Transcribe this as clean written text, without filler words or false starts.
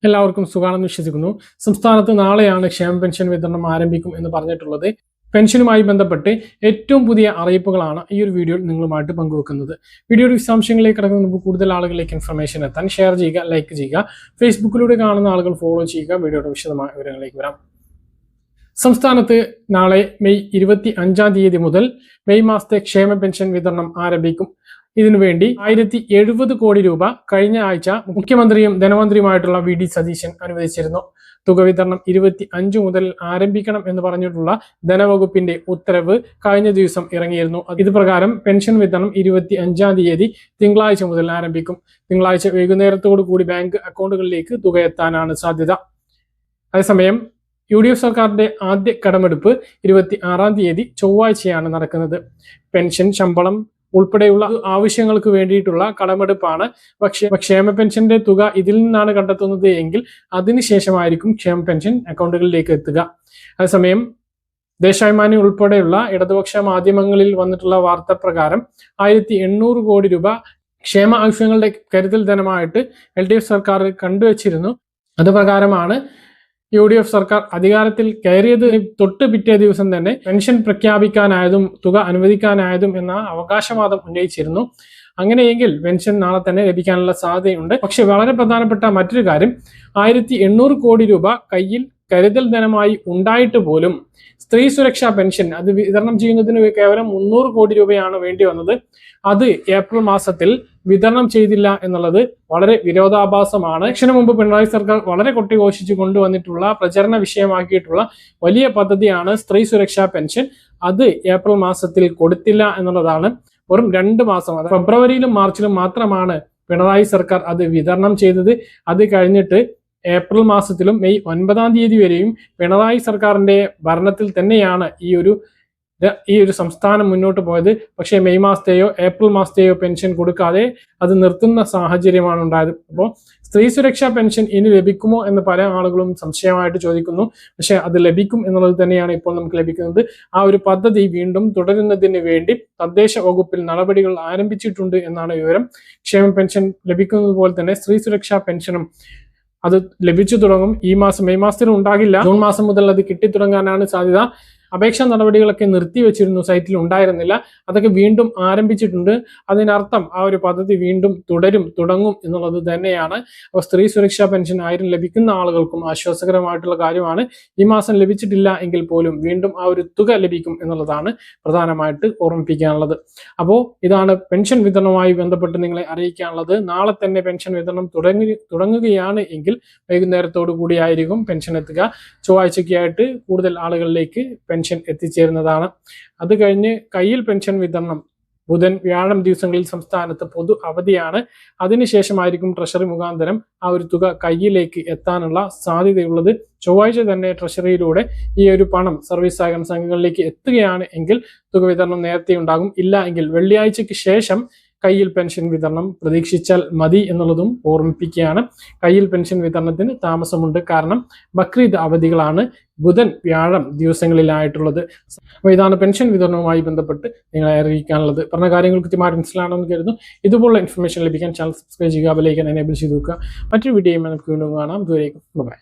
എല്ലാവർക്കും സുഖാണെന്ന് വിശ്വസിക്കുന്നു. സംസ്ഥാനത്ത് നാളെയാണ് ക്ഷേമ പെൻഷൻ വിതരണം ആരംഭിക്കും എന്ന് പറഞ്ഞിട്ടുള്ളത്. പെൻഷനുമായി ബന്ധപ്പെട്ട് ഏറ്റവും പുതിയ അറിയിപ്പുകളാണ് ഈ ഒരു വീഡിയോയിൽ നിങ്ങളുമായിട്ട് പങ്കുവെക്കുന്നത്. വീഡിയോയുടെ വിശദാംശങ്ങളിലേക്ക് കടക്കുന്ന മുമ്പ് കൂടുതൽ ആളുകളിലേക്ക് ഇൻഫർമേഷൻ എത്താൻ ഷെയർ ചെയ്യുക, ലൈക്ക് ചെയ്യുക, ഫേസ്ബുക്കിലൂടെ കാണുന്ന ആളുകൾ ഫോളോ ചെയ്യുക. വീഡിയോയുടെ വിശദമായ വിവരങ്ങളിലേക്ക് വരാം. സംസ്ഥാനത്ത് നാളെ മെയ് 25 മുതൽ മെയ് മാസത്തെ ക്ഷേമ പെൻഷൻ വിതരണം ആരംഭിക്കും. ഇതിനുവേണ്ടി 1070 കോടി രൂപ കഴിഞ്ഞ ആഴ്ച മുഖ്യമന്ത്രിയും ധനമന്ത്രിയുമായിട്ടുള്ള വി.ഡി. സതീശൻ അനുവദിച്ചിരുന്നു. തുക വിതരണം 25 മുതൽ ആരംഭിക്കണം എന്ന് പറഞ്ഞിട്ടുള്ള ധനവകുപ്പിന്റെ ഉത്തരവ് കഴിഞ്ഞ ദിവസം ഇറങ്ങിയിരുന്നു. ഇത് പ്രകാരം പെൻഷൻ വിതരണം 25 തിങ്കളാഴ്ച മുതൽ ആരംഭിക്കും. തിങ്കളാഴ്ച വൈകുന്നേരത്തോടു കൂടി ബാങ്ക് അക്കൗണ്ടുകളിലേക്ക് തുക എത്താനാണ് സാധ്യത. അതേസമയം UDF സർക്കാരിന്റെ ആദ്യ കടമെടുപ്പ് 26 ചൊവ്വാഴ്ചയാണ് നടക്കുന്നത്. പെൻഷൻ, ശമ്പളം ഉൾപ്പെടെയുള്ള ആവശ്യങ്ങൾക്ക് വേണ്ടിയിട്ടുള്ള കടമെടുപ്പാണ്. പക്ഷേ ക്ഷേമ പെൻഷന്റെ തുക ഇതിൽ നിന്നാണ് കണ്ടെത്തുന്നത് എങ്കിൽ അതിനുശേഷമായിരിക്കും ക്ഷേമ പെൻഷൻ അക്കൗണ്ടുകളിലേക്ക് എത്തുക. അതേസമയം ദേശാഭിമാനി ഉൾപ്പെടെയുള്ള ഇടതുപക്ഷ മാധ്യമങ്ങളിൽ വന്നിട്ടുള്ള വാർത്ത പ്രകാരം 1800 കോടി രൂപ ക്ഷേമ ആവശ്യങ്ങളുടെ കരുതൽ ധനമായിട്ട് LDF സർക്കാർ കണ്ടുവച്ചിരുന്നു. അത് പ്രകാരമാണ് UDF സർക്കാർ അധികാരത്തിൽ കയറിയത് തൊട്ട് പിറ്റേ ദിവസം തന്നെ പെൻഷൻ പ്രഖ്യാപിക്കാനായതും തുക അനുവദിക്കാനായതും എന്ന അവകാശവാദം ഉന്നയിച്ചിരുന്നു. അങ്ങനെയെങ്കിൽ പെൻഷൻ നാളെ തന്നെ ലഭിക്കാനുള്ള സാധ്യതയുണ്ട്. പക്ഷെ വളരെ പ്രധാനപ്പെട്ട മറ്റൊരു കാര്യം, 1800 കോടി രൂപ കയ്യിൽ കരുതൽ ധനമായി ഉണ്ടായിട്ട് പോലും സ്ത്രീ സുരക്ഷാ പെൻഷൻ അത് വിതരണം ചെയ്യുന്നതിന് കേവലം 300 കോടി രൂപയാണ് വേണ്ടി വന്നത്. അത് ഏപ്രിൽ മാസത്തിൽ വിതരണം ചെയ്തില്ല എന്നുള്ളത് വളരെ വിരോധാഭാസമാണ്. ഇലക്ഷന് മുമ്പ് പിണറായി സർക്കാർ വളരെ കൊട്ടിഘോഷിച്ചു കൊണ്ടുവന്നിട്ടുള്ള പ്രചരണ വിഷയമാക്കിയിട്ടുള്ള വലിയ പദ്ധതിയാണ് സ്ത്രീ സുരക്ഷാ പെൻഷൻ. അത് ഏപ്രിൽ മാസത്തിൽ കൊടുത്തില്ല എന്നുള്ളതാണ്. വെറും 2 മാസം, അത് ഫെബ്രുവരിയിലും മാർച്ചിലും മാത്രമാണ് പിണറായി സർക്കാർ അത് വിതരണം ചെയ്തത്. അത് കഴിഞ്ഞിട്ട് ഏപ്രിൽ മാസത്തിലും മെയ് 9 വരെയും പിണറായി സർക്കാരിന്റെ ഭരണത്തിൽ തന്നെയാണ് ഈ ഒരു സംസ്ഥാനം മുന്നോട്ട് പോയത്. പക്ഷേ മെയ് മാസത്തെയോ ഏപ്രിൽ മാസത്തെയോ പെൻഷൻ കൊടുക്കാതെ അത് നിർത്തുന്ന സാഹചര്യമാണ് ഉണ്ടായത്. അപ്പോൾ സ്ത്രീ സുരക്ഷാ പെൻഷൻ ഇനി ലഭിക്കുമോ എന്ന് പല ആളുകളും സംശയമായിട്ട് ചോദിക്കുന്നു. പക്ഷെ അത് ലഭിക്കും എന്നുള്ളത് തന്നെയാണ് ഇപ്പോൾ നമുക്ക് ലഭിക്കുന്നത്. ആ ഒരു പദ്ധതി വീണ്ടും തുടരുന്നതിന് വേണ്ടി തദ്ദേശ വകുപ്പിൽ നടപടികൾ ആരംഭിച്ചിട്ടുണ്ട് എന്നാണ് വിവരം. ക്ഷേമ പെൻഷൻ ലഭിക്കുന്നത് പോലെ തന്നെ സ്ത്രീ സുരക്ഷാ പെൻഷനും അത് ലഭിച്ചു തുടങ്ങും. ഈ മാസം മെയ് മാസത്തിൽ ഉണ്ടാകില്ല, ജൂൺ മാസം മുതൽ അത് കിട്ടിത്തുടങ്ങാനാണ് സാധ്യത. അപേക്ഷാ നടപടികളൊക്കെ നിർത്തിവെച്ചിരുന്നു, സൈറ്റിൽ ഉണ്ടായിരുന്നില്ല. അതൊക്കെ വീണ്ടും ആരംഭിച്ചിട്ടുണ്ട്. അതിനർത്ഥം ആ ഒരു പദ്ധതി വീണ്ടും തുടങ്ങും എന്നുള്ളത് തന്നെയാണ്. അപ്പോൾ സ്ത്രീ സുരക്ഷാ പെൻഷൻ 1000 ലഭിക്കുന്ന ആളുകൾക്കും ആശ്വാസകരമായിട്ടുള്ള കാര്യമാണ്. ഈ മാസം ലഭിച്ചിട്ടില്ല എങ്കിൽ പോലും വീണ്ടും ആ ഒരു തുക ലഭിക്കും എന്നുള്ളതാണ് പ്രധാനമായിട്ട് ഓർമ്മിപ്പിക്കാനുള്ളത്. അപ്പോൾ ഇതാണ് പെൻഷൻ വിതരണവുമായി ബന്ധപ്പെട്ട് നിങ്ങളെ അറിയിക്കാനുള്ളത്. നാളെ തന്നെ പെൻഷൻ വിതരണം തുടങ്ങുകയാണ് എങ്കിൽ വൈകുന്നേരത്തോടു കൂടിയായിരിക്കും പെൻഷൻ എത്തുക. ചൊവ്വാഴ്ചയ്ക്കായിട്ട് കൂടുതൽ ആളുകളിലേക്ക് പെൻഷൻ എത്തിച്ചേരുന്നതാണ്. അത് കഴിഞ്ഞ് കയ്യിൽ പെൻഷൻ വിതരണം ബുധൻ, വ്യാഴം ദിവസങ്ങളിൽ സംസ്ഥാനത്ത് പൊതു അവധിയാണ്. അതിനുശേഷമായിരിക്കും ട്രഷറി മുഖാന്തരം ആ ഒരു തുക കയ്യിലേക്ക് എത്താനുള്ള സാധ്യതയുള്ളത്. ചൊവ്വാഴ്ച തന്നെ ട്രഷറിയിലൂടെ ഈ ഒരു പണം സർവീസ് സഹകരണ സംഘങ്ങളിലേക്ക് എത്തുകയാണ് എങ്കിൽ തുക വിതരണം നേരത്തെ ഉണ്ടാകും. ഇല്ല എങ്കിൽ വെള്ളിയാഴ്ചയ്ക്ക് ശേഷം കയ്യിൽ പെൻഷൻ വിതരണം പ്രതീക്ഷിച്ചാൽ മതി എന്നുള്ളതും ഓർമ്മിപ്പിക്കുകയാണ്. കയ്യിൽ പെൻഷൻ വിതരണത്തിന് താമസമുണ്ട്, കാരണം ബക്രീദ് അവധികളാണ് ബുധൻ, വ്യാഴം ദിവസങ്ങളിലായിട്ടുള്ളത്. അപ്പോൾ ഇതാണ് പെൻഷൻ വിതരണവുമായി ബന്ധപ്പെട്ട് നിങ്ങളെ അറിയിക്കാനുള്ളത്. പറഞ്ഞ കാര്യങ്ങൾ കൃത്യമായിട്ട് മനസ്സിലാണെന്ന് കരുതുന്നു. ഇതുപോലുള്ള ഇൻഫർമേഷൻ ലഭിക്കാൻ ചാനൽ സബ്സ്ക്രൈബ് ചെയ്യുക, ബെൽ ഐക്കൺ എനേബിൾ ചെയ്ത് നോക്കുക. മറ്റൊരു വീഡിയോയുമായി നമുക്ക് വീണ്ടും കാണാം. ദൂരേക്കും ബൈ.